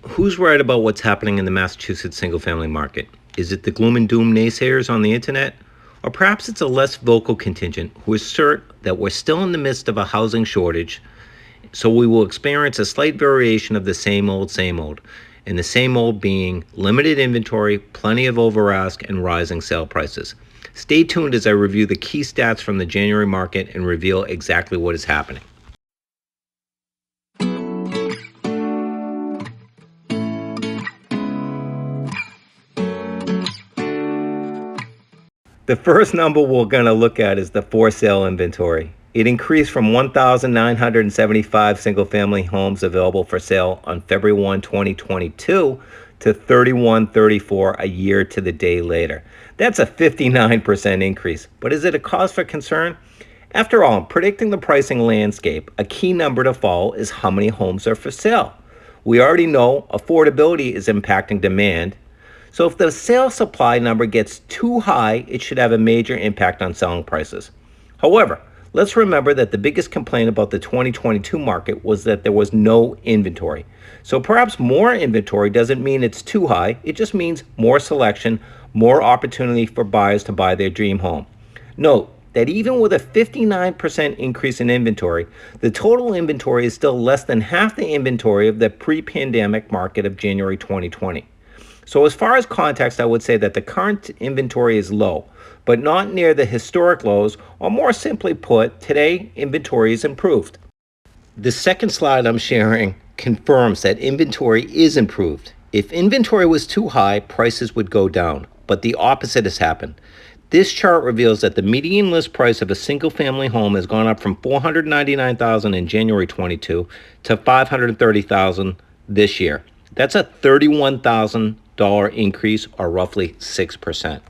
Who's right about what's happening in the Massachusetts single-family market? Is it the gloom and doom naysayers on the internet? Or perhaps it's a less vocal contingent who assert that we're still in the midst of a housing shortage, so we will experience a slight variation of the same old, and the same old being limited inventory, plenty of over-ask, and rising sale prices. Stay tuned as I review the key stats from the January market and reveal exactly what is happening. The first number we're going to look at is the for sale inventory. It increased from 1,975 single family homes available for sale on February 1, 2022 to 3,134 a year to the day later. That's a 59% increase. But is it a cause for concern? After all, in predicting the pricing landscape, a key number to follow is how many homes are for sale. We already know affordability is impacting demand. So if the sale supply number gets too high, it should have a major impact on selling prices. However, let's remember that the biggest complaint about the 2022 market was that there was no inventory. So perhaps more inventory doesn't mean it's too high, it just means more selection, more opportunity for buyers to buy their dream home. Note that even with a 59% increase in inventory, the total inventory is still less than half the inventory of the pre-pandemic market of January 2020. So as far as context, I would say that the current inventory is low, but not near the historic lows, or more simply put, today inventory is improved. The second slide I'm sharing confirms that inventory is improved. If inventory was too high, prices would go down, but the opposite has happened. This chart reveals that the median list price of a single-family home has gone up from $499,000 in January 22 to $530,000 this year. That's a $31,000 increase, or roughly 6%.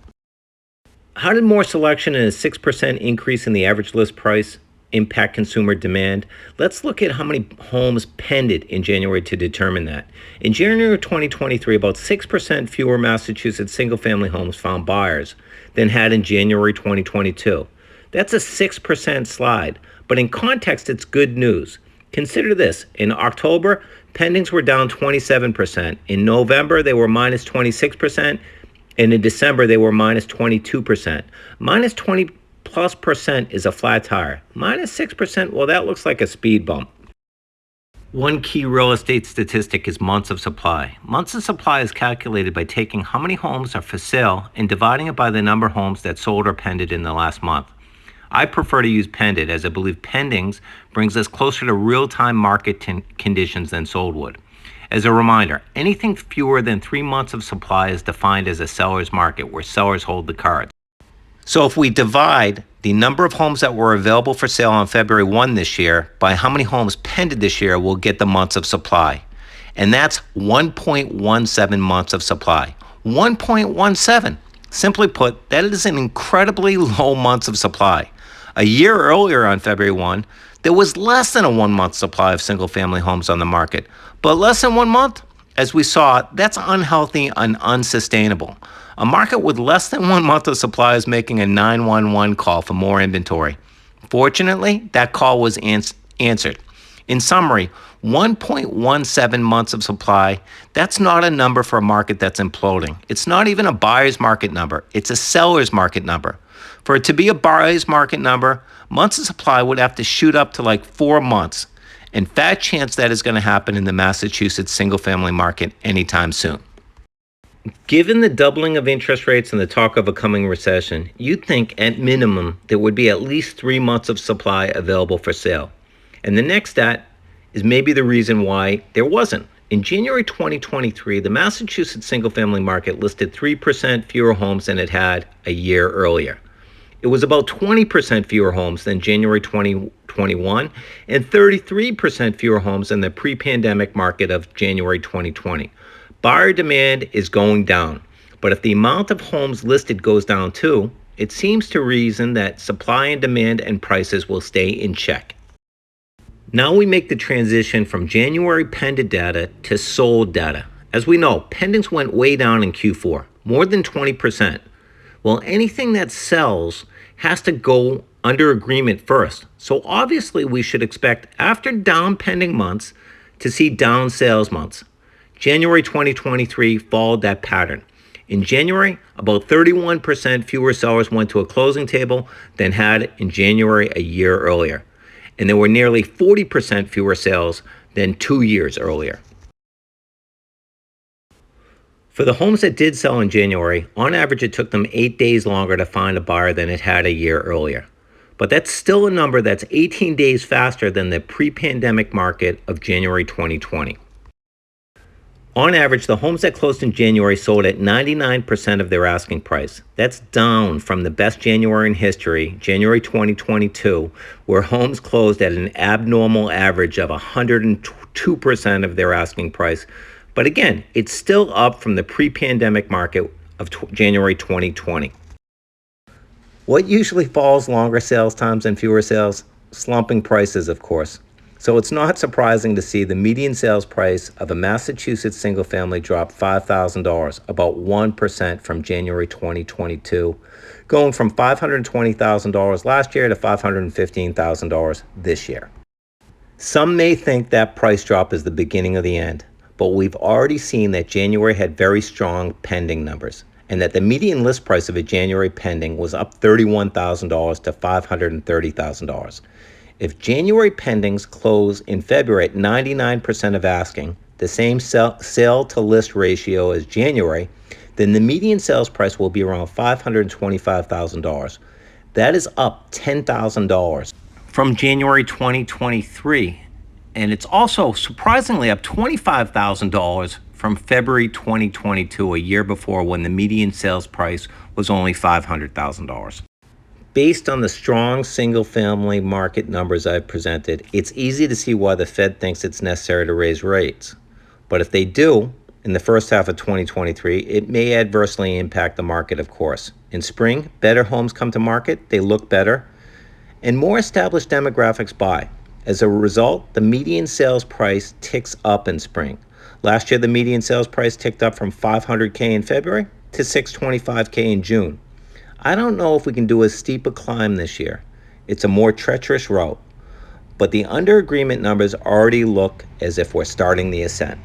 How did more selection and a 6% increase in the average list price impact consumer demand? Let's look at how many homes pended in January to determine that. In January 2023, about 6% fewer Massachusetts single-family homes found buyers than had in January 2022. That's a 6% slide, but in context, it's good news. Consider this. In October, pendings were down 27%. In November, they were minus 26%. And in December, they were minus 22%. Minus 20+% is a flat tire. Minus 6%, well, that looks like a speed bump. One key real estate statistic is months of supply. Months of supply is calculated by taking how many homes are for sale and dividing it by the number of homes that sold or pended in the last month. I prefer to use pended, as I believe pendings brings us closer to real-time market conditions than sold would. As a reminder, anything fewer than 3 months of supply is defined as a seller's market, where sellers hold the cards. So if we divide the number of homes that were available for sale on February 1 this year by how many homes pended this year, we'll get the months of supply. And that's 1.17 months of supply. 1.17. Simply put, that is an incredibly low months of supply. A year earlier on February 1, there was less than a 1 month supply of single family homes on the market. But less than 1 month, as we saw, that's unhealthy and unsustainable. A market with less than 1 month of supply is making a 911 call for more inventory. Fortunately, that call was answered. In summary, 1.17 months of supply, that's not a number for a market that's imploding. It's not even a buyer's market number. It's a seller's market number. For it to be a buyer's market number, months of supply would have to shoot up to like 4 months. And fat chance that is going to happen in the Massachusetts single-family market anytime soon. Given the doubling of interest rates and the talk of a coming recession, you'd think at minimum there would be at least 3 months of supply available for sale. And the next stat is maybe the reason why there wasn't. In January 2023, the Massachusetts single-family market listed 3% fewer homes than it had a year earlier. It was about 20% fewer homes than January 2021 and 33% fewer homes than the pre-pandemic market of January 2020. Buyer demand is going down, but if the amount of homes listed goes down too, it seems to reason that supply and demand and prices will stay in check. Now we make the transition from January pended data to sold data. As we know, pendings went way down in Q4, more than 20%. Well, anything that sells has to go under agreement first. So obviously we should expect after down pending months to see down sales months. January 2023 followed that pattern. In January, about 31% fewer sellers went to a closing table than had in January a year earlier. And there were nearly 40% fewer sales than 2 years earlier. For the homes that did sell in January, on average it took them 8 days longer to find a buyer than it had a year earlier. But that's still a number that's 18 days faster than the pre-pandemic market of January 2020. On average, the homes that closed in January sold at 99% of their asking price. That's down from the best January in history, January 2022, where homes closed at an abnormal average of 102% of their asking price. But again, it's still up from the pre-pandemic market of January 2020. What usually follows longer sales times and fewer sales? Slumping prices, of course. So it's not surprising to see the median sales price of a Massachusetts single family drop $5,000, about 1% from January 2022, going from $520,000 last year to $515,000 this year. Some may think that price drop is the beginning of the end, but we've already seen that January had very strong pending numbers, and that the median list price of a January pending was up $31,000 to $530,000. If January pendings close in February at 99% of asking, the same sale to list ratio as January, then the median sales price will be around $525,000. That is up $10,000 from January 2023. And it's also surprisingly up $25,000 from February 2022, a year before, when the median sales price was only $500,000. Based on the strong single-family market numbers I've presented, it's easy to see why the Fed thinks it's necessary to raise rates. But if they do, in the first half of 2023, it may adversely impact the market, of course. In spring, better homes come to market, they look better, and more established demographics buy. As a result, the median sales price ticks up in spring. Last year, the median sales price ticked up from $500K in February to $625K in June. I don't know if we can do as steep a climb this year. It's a more treacherous route, but the under agreement numbers already look as if we're starting the ascent.